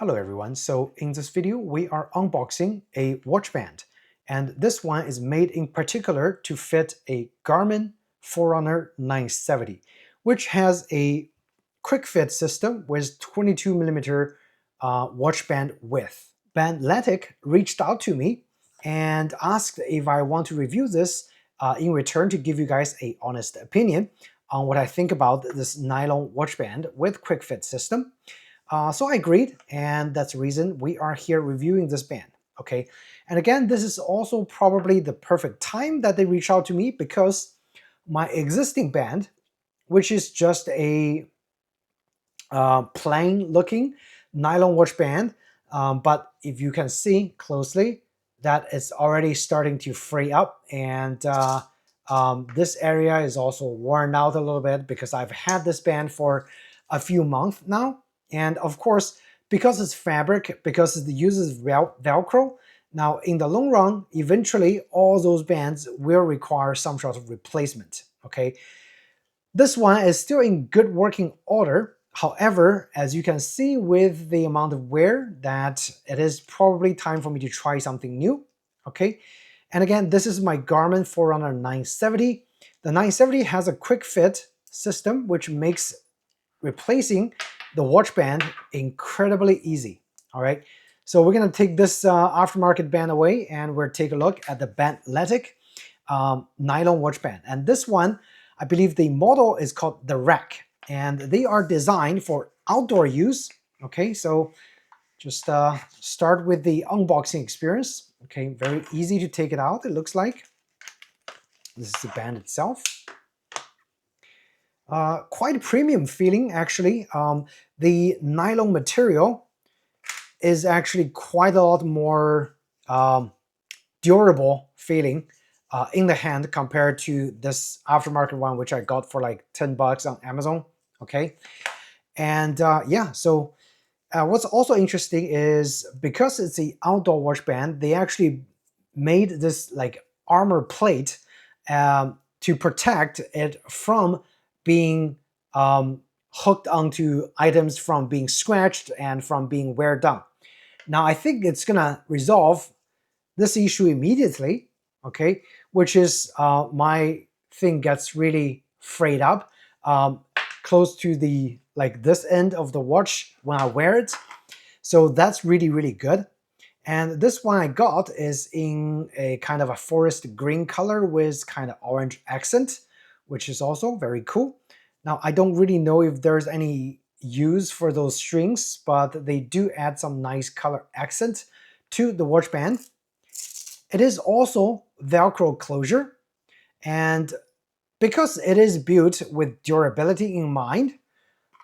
Hello everyone, so in this video we are unboxing a watch band, and this one is made in particular to fit a Garmin Forerunner 970, which has a QuickFit system with 22mm watch band width. BandLethic reached out to me and asked if I want to review this in return to give you guys an honest opinion on what I think about this nylon watch band with QuickFit system. So I agreed, and that's the reason we are here reviewing this band, okay? And again, this is also probably the perfect time that they reach out to me because my existing band, which is just a plain looking nylon watch band, but if you can see closely, that it's already starting to fray up, and this area is also worn out a little bit because I've had this band for a few months now. And of course, because it's fabric, because it uses Velcro, now in the long run, eventually all those bands will require some sort of replacement, okay? This one is still in good working order. However, as you can see with the amount of wear, that it is probably time for me to try something new, okay? And again, this is my Garmin Forerunner 970. The 970 has a quick fit system, which makes replacing the watch band incredibly easy. All right, so we're gonna take this aftermarket band away, and we'll take a look at the BandLethic nylon watch band. And this one, I believe the model is called the Rack, and they are designed for outdoor use. Okay, so just start with the unboxing experience. Okay, very easy to take it out, it looks like. This is the band itself. Quite premium feeling, actually. The nylon material is actually quite a lot more durable feeling in the hand compared to this aftermarket one, which I got for like 10 bucks on Amazon. Okay, and yeah, so what's also interesting is because it's the outdoor watch band, they actually made this like armor plate to protect it from being hooked onto items, from being scratched and from being wear down. Now I think it's gonna resolve this issue immediately, okay, which is my thing gets really frayed up close to the like this end of the watch when I wear it. So that's really good. And this one I got is in a kind of a forest green color with kind of orange accent, which is also very cool. Now, I don't really know if there's any use for those strings, but they do add some nice color accent to the watch band. It is also Velcro closure, and because it is built with durability in mind,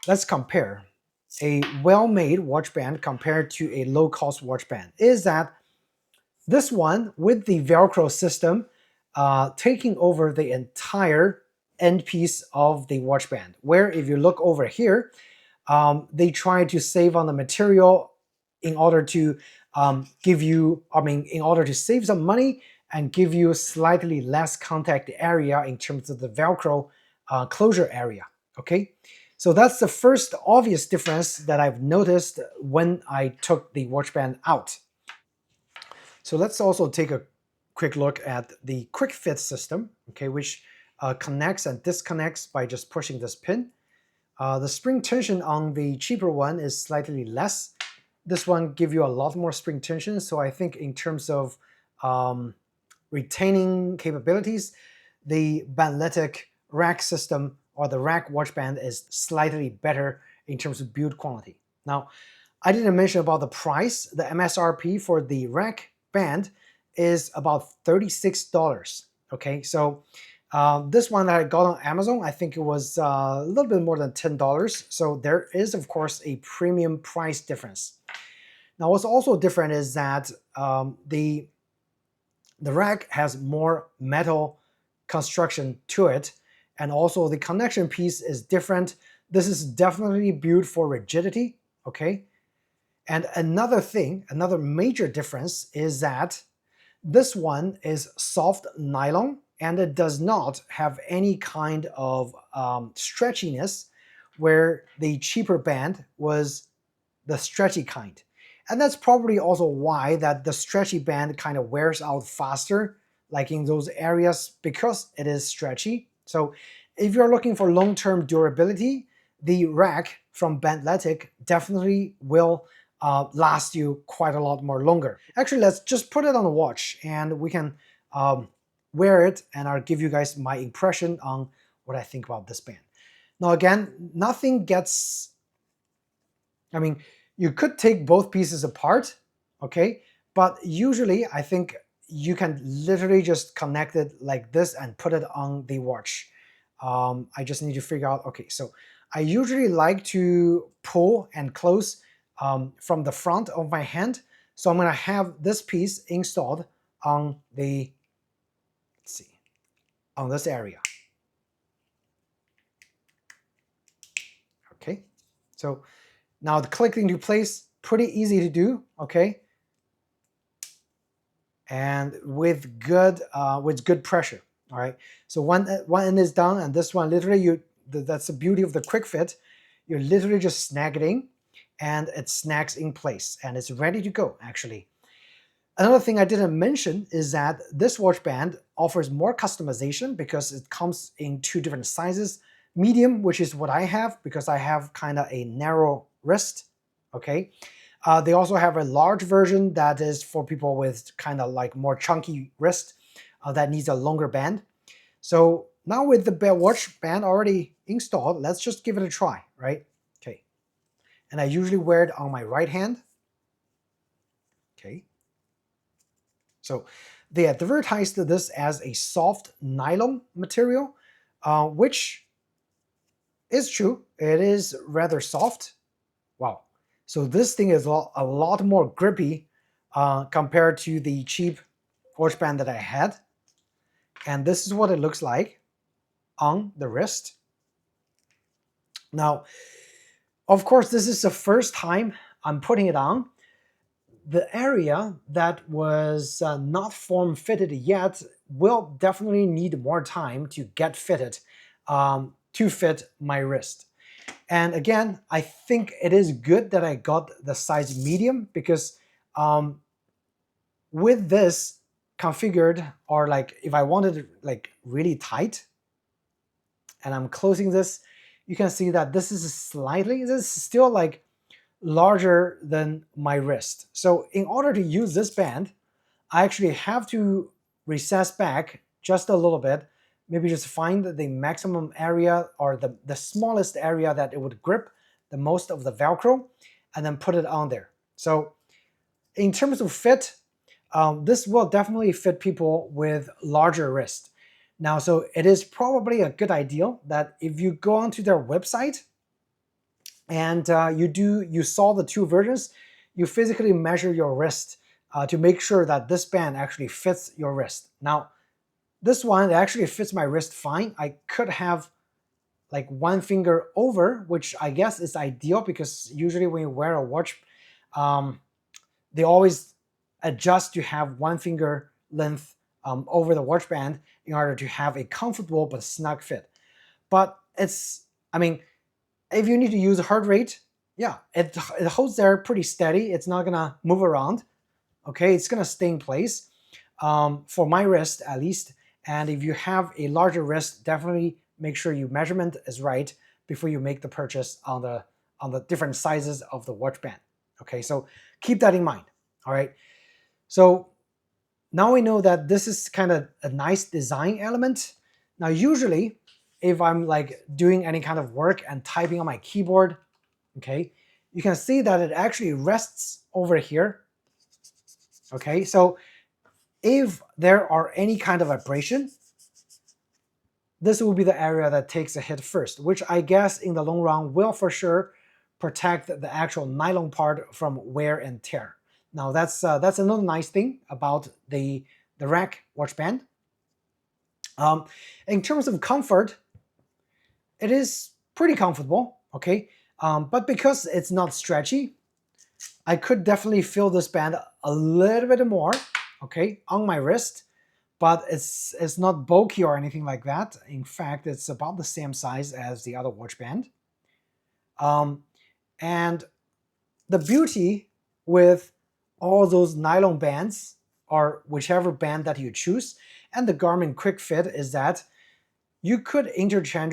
let's compare a well-made watch band compared to a low-cost watch band. Is that this one with the Velcro system taking over the entire end piece of the watch band, where if you look over here, they try to save on the material in order to give you, in order to save some money and give you slightly less contact area in terms of the Velcro closure area, okay? So that's the first obvious difference that I've noticed when I took the watch band out. So let's also take a quick look at the quick fit system, okay, which connects and disconnects by just pushing this pin. The spring tension on the cheaper one is slightly less. This one gives you a lot more spring tension, so I think in terms of retaining capabilities, the BandLethic rack system or the rack watch band is slightly better in terms of build quality. Now, I didn't mention about the price. The MSRP for the rack band is about $36. Okay, so this one that I got on Amazon, I think it was a little bit more than $10. So there is, of course, a premium price difference. Now, what's also different is that the rack has more metal construction to it, and also the connection piece is different. This is definitely built for rigidity, okay? And another thing, another major difference is that this one is soft nylon, and it does not have any kind of stretchiness, where the cheaper band was the stretchy kind. And that's probably also why that the stretchy band kind of wears out faster, like in those areas, because it is stretchy. So if you're looking for long-term durability, the rack from BandLethic definitely will last you quite a lot more longer. Actually, let's just put it on the watch and we can wear it, and I'll give you guys my impression on what I think about this band. Now again, nothing gets, I mean, you could take both pieces apart, okay? But usually I think you can literally just connect it like this and put it on the watch. I just need to figure out, okay, so I usually like to pull and close from the front of my hand. So I'm gonna have this piece installed on the, let's see, on this area. Okay, so now the click into place, pretty easy to do, okay? And with good pressure, all right? So one end is done, and this one literally, that's the beauty of the QuickFit. You literally just snag it in, and it snags in place, and it's ready to go, actually. Another thing I didn't mention is that this watch band offers more customization because it comes in 2 different sizes. Medium, which is what I have because I have kind of a narrow wrist, okay? They also have a large version that is for people with kind of like more chunky wrist that needs a longer band. So now with the watch band already installed, let's just give it a try, right? Okay. And I usually wear it on my right hand. Okay. So they advertised this as a soft nylon material, which is true. It is rather soft. Wow. So this thing is a lot more grippy compared to the cheap watch band that I had. And this is what it looks like on the wrist. Now, of course, this is the first time I'm putting it on. The area that was not form fitted yet will definitely need more time to get fitted to fit my wrist. And again, I think it is good that I got the size medium because with this configured, or like if I wanted it like really tight and I'm closing this, you can see that this is still like larger than my wrist. So in order to use this band, I actually have to recess back just a little bit, maybe just find the maximum area or the smallest area that it would grip the most of the Velcro, and then put it on there. So in terms of fit, this will definitely fit people with larger wrist. Now, so it is probably a good idea that if you go onto their website and you saw the 2 versions, you physically measure your wrist to make sure that this band actually fits your wrist. Now, this one actually fits my wrist fine. I could have like 1 finger over, which I guess is ideal because usually when you wear a watch, they always adjust to have 1 finger length over the watch band in order to have a comfortable but snug fit. But it's, I mean, if you need to use heart rate, yeah, it holds there pretty steady. It's not gonna move around. Okay, it's gonna stay in place for my wrist at least. And if you have a larger wrist, definitely make sure your measurement is right before you make the purchase on the different sizes of the watch band. Okay, so keep that in mind. All right, so now we know that this is kind of a nice design element. Now, usually, if I'm like doing any kind of work and typing on my keyboard, okay, you can see that it actually rests over here. Okay, so if there are any kind of vibration, this will be the area that takes a hit first, which I guess in the long run will for sure protect the actual nylon part from wear and tear. Now that's another nice thing about the rack watch band. In terms of comfort, it is pretty comfortable, okay? But because it's not stretchy, I could definitely feel this band a little bit more, okay, on my wrist, but it's not bulky or anything like that. In fact, it's about the same size as the other watch band. And the beauty with all those nylon bands or whichever band that you choose. And the Garmin QuickFit is that you could interchange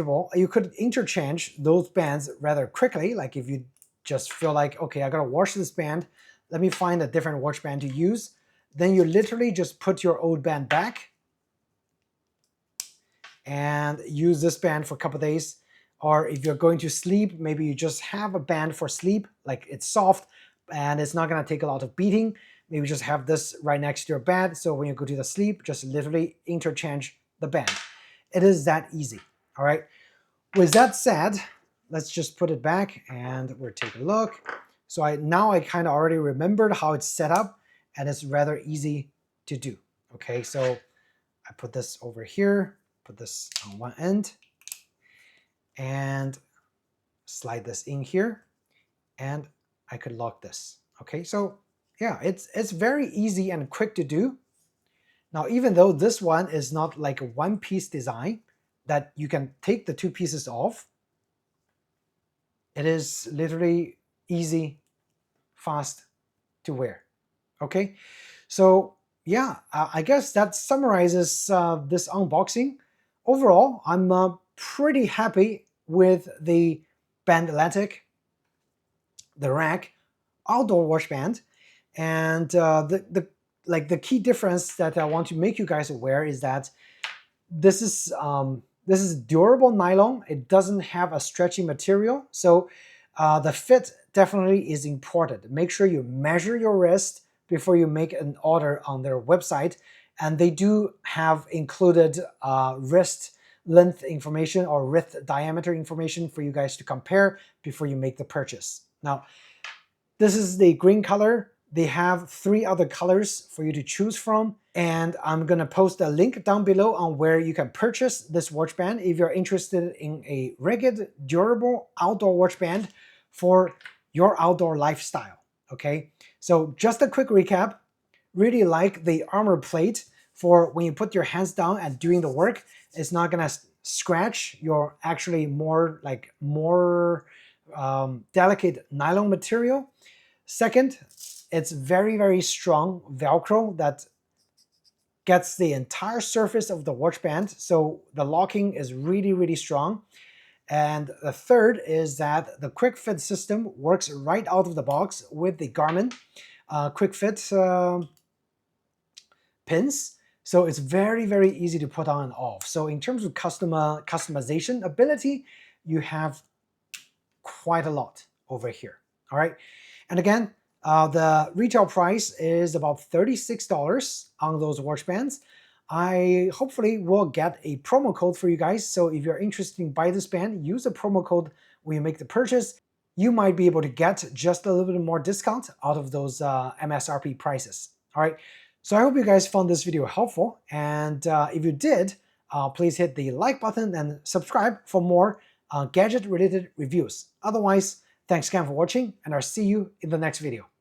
those bands rather quickly. Like if you just feel like, okay, I gotta wash this band, let me find a different watch band to use. Then you literally just put your old band back and use this band for a couple days. Or if you're going to sleep, maybe you just have a band for sleep, like it's soft and it's not gonna take a lot of beating. Maybe just have this right next to your bed, so when you go to the sleep, just literally interchange the band. It is that easy, all right? With that said, let's just put it back and we'll take a look. So now I kind of already remembered how it's set up and it's rather easy to do, okay? So I put this over here, put this on one end, and slide this in here, and I could lock this, okay? So yeah, it's very easy and quick to do. Now, even though this one is not like a one-piece design that you can take the two pieces off, it is literally easy, fast to wear, okay? So yeah, I guess that summarizes this unboxing. Overall, I'm pretty happy with the BandLethic, the rack outdoor watch band. And the key difference that I want to make you guys aware is that this is durable nylon. It doesn't have a stretchy material, so the fit definitely is important. Make sure you measure your wrist before you make an order on their website, and they do have included wrist length information or wrist diameter information for you guys to compare before you make the purchase. Now, this is the green color. They have 3 other colors for you to choose from, and I'm gonna post a link down below on where you can purchase this watch band if you're interested in a rugged, durable outdoor watch band for your outdoor lifestyle, okay? So just a quick recap, really like the armor plate for when you put your hands down and doing the work. It's not gonna scratch your actually more delicate nylon material. Second, it's very, very strong Velcro that gets the entire surface of the watch band, so the locking is really, really strong. And the third is that the QuickFit system works right out of the box with the Garmin QuickFit pins, so it's very, very easy to put on and off. So in terms of customization ability, you have quite a lot over here, all right? And again, the retail price is about $36 on those watch bands. I hopefully will get a promo code for you guys, so if you're interested in buying this band, use the promo code when you make the purchase. You might be able to get just a little bit more discount out of those MSRP prices. All right, so I hope you guys found this video helpful, and if you did, please hit the like button and subscribe for more gadget-related reviews. Otherwise, thanks again for watching, and I'll see you in the next video.